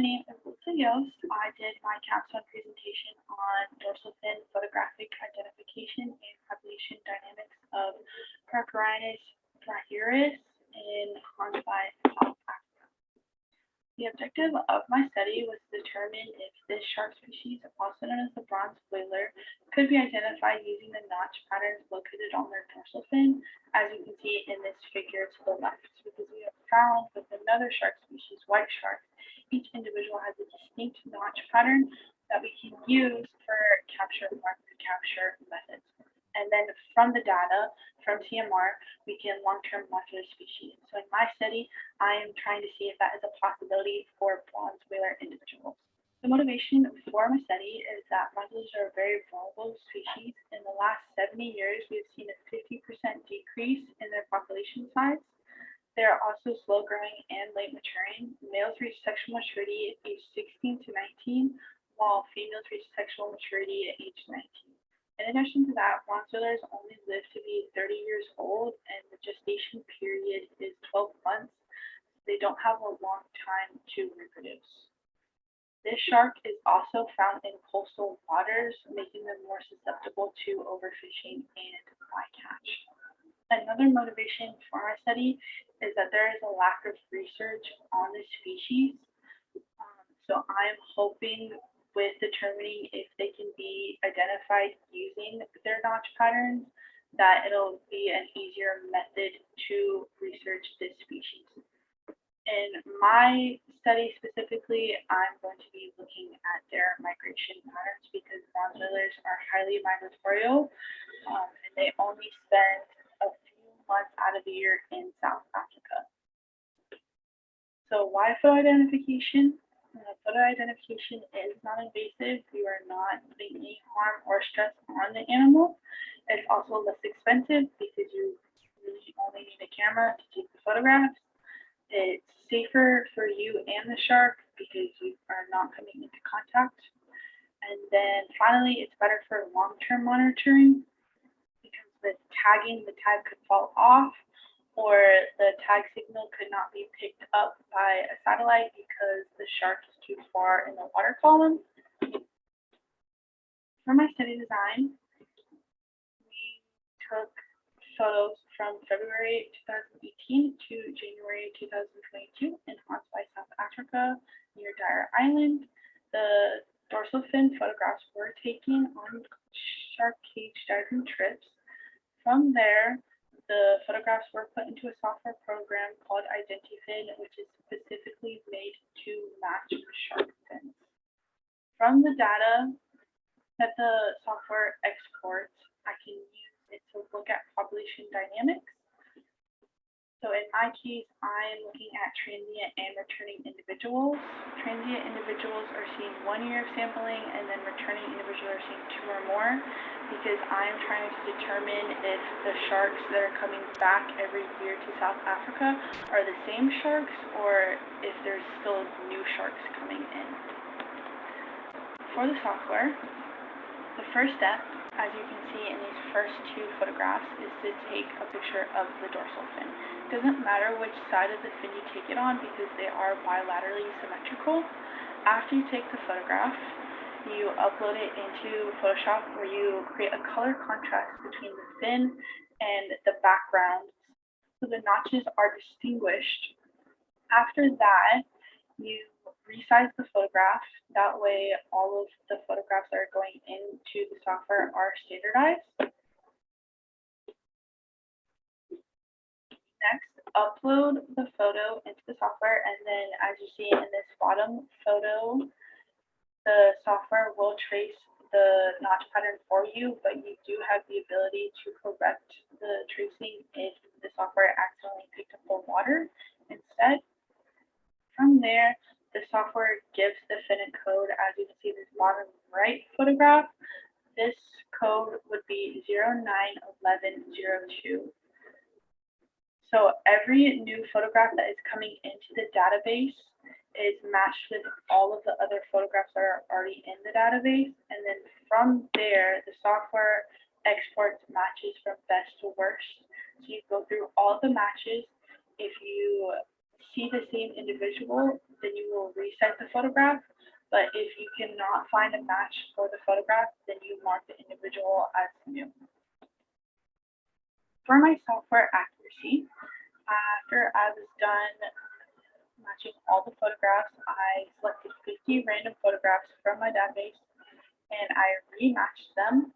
name is Alyssa Yost. I did my capstone presentation on dorsal fin photographic identification and population dynamics of Carcharhinus Brachyurus in Hornsby, South Africa. The objective of my study was to determine if this shark species, also known as the bronze whaler, could be identified using the notch patterns located on their dorsal fin, as you can see in this figure to the left, because we have found with another shark species, white sharks, each individual has a distinct notch pattern that we can use for capture marker capture methods. And then from the data from CMR, we can long-term monitor the species. So in my study, I am trying to see if that is a possibility for bronze whaler individuals. The motivation for my study is that bronze whalers are a very vulnerable species. In the last 70 years, we have seen a 50% decrease in their population size. They are also slow growing and late maturing. Males reach sexual maturity at age 16 to 19, while females reach sexual maturity at age 19. In addition to that, bronze whalers only live to be 30 years old, and the gestation period is 12 months. They don't have a long time to reproduce. This shark is also found in coastal waters, making them more susceptible to overfishing and bycatch. Another motivation for my study is that there is a lack of research on this species. So I'm hoping with determining if they can be identified using their notch patterns, that it'll be an easier method to research this species. In my study specifically, I'm going to be looking at their migration patterns because bronze whalers are highly migratorial, and they only spend a few months out of the year in South Africa. So why photo identification? Photo identification is non-invasive. You are not putting any harm or stress on the animal. It's also less expensive because you really only need a camera to take the photographs. It's safer for you and the shark because you are not coming into contact. And then finally, it's better for long-term monitoring because with tagging, the tag could fall off, or the tag signal could not be picked up by a satellite because the shark is too far in the water column. For my study design, we took photos from February 2018 to January 2022 in Hornsby, South Africa, near Dyer Island. The dorsal fin photographs were taken on shark cage diving trips. From there, the photographs were put into a software program called IdentiFin, which is specifically made to match shark fins. From the data that the software exports, I can use it to look at population dynamics. So in my case, I'm looking at transient and returning individuals. Transient individuals are seeing 1 year of sampling, and then returning individuals are seeing 2 or more, because I'm trying to determine if the sharks that are coming back every year to South Africa are the same sharks or if there's still new sharks coming in. For the software, the first step, as you can see in these first 2 photographs, is to take a picture of the dorsal fin. It doesn't matter which side of the fin you take it on because they are bilaterally symmetrical. After you take the photograph, you upload it into Photoshop where you create a color contrast between the fin and the background so the notches are distinguished. After that, you resize the photograph. That way, all of the photographs that are going into the software are standardized. Next, upload the photo into the software, and then as you see in this bottom photo, the software will trace the notch pattern for you, but you do have the ability to correct the tracing if the software accidentally picked up the water instead. From there, the software gives the fin code. As you can see this bottom right photograph, this code would be 091102. So every new photograph that is coming into the database is matched with all of the other photographs that are already in the database. And then from there, the software exports matches from best to worst. So you go through all the matches. If you see the same individual, then you will recite the photograph. But if you cannot find a match for the photograph, then you mark the individual as new. For my software accuracy, after I was done matching all the photographs, I selected 50 random photographs from my database and I rematched them.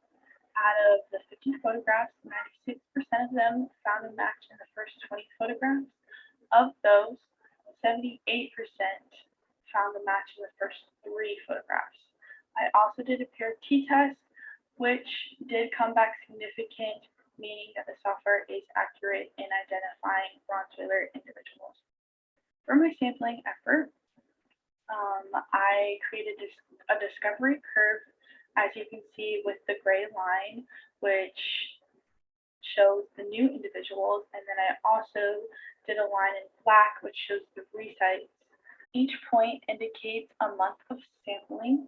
Out of the 50 photographs, 96% of them found a match in the first 20 photographs. Of those, 78% found a match in the first 3 photographs. I also did a pair t-test, which did come back significant, meaning that the software is accurate in identifying bronze whaler individuals. For my sampling effort, I created a discovery curve, as you can see with the gray line, which shows the new individuals, and then I also did a line in black, which shows the resites. Each point indicates a month of sampling,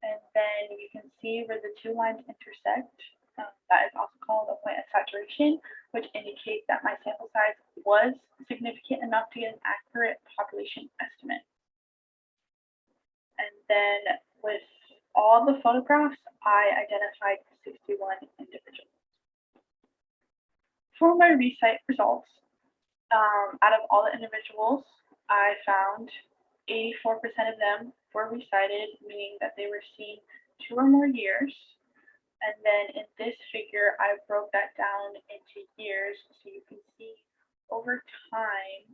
and then you can see where the 2 lines intersect. That is also called a point of saturation, which indicates that my sample size was significant enough to get an accurate population estimate. And then with all the photographs, I identified 61 individuals. For my recite results, out of all the individuals, I found 84% of them were recited, meaning that they were seen 2 or more years. And then in this figure, I broke that down into years, so you can see over time,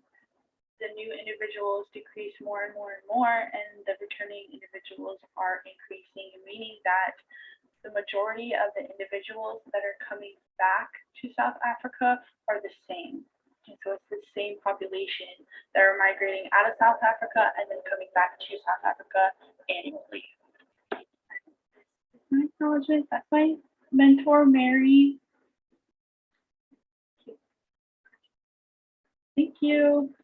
the new individuals decrease more and more and more, and the returning individuals are increasing, meaning that the majority of the individuals that are coming back to South Africa are the same. And so it's the same population that are migrating out of South Africa and then coming back to South Africa annually. My acknowledgement, that's my mentor, Mary. Thank you.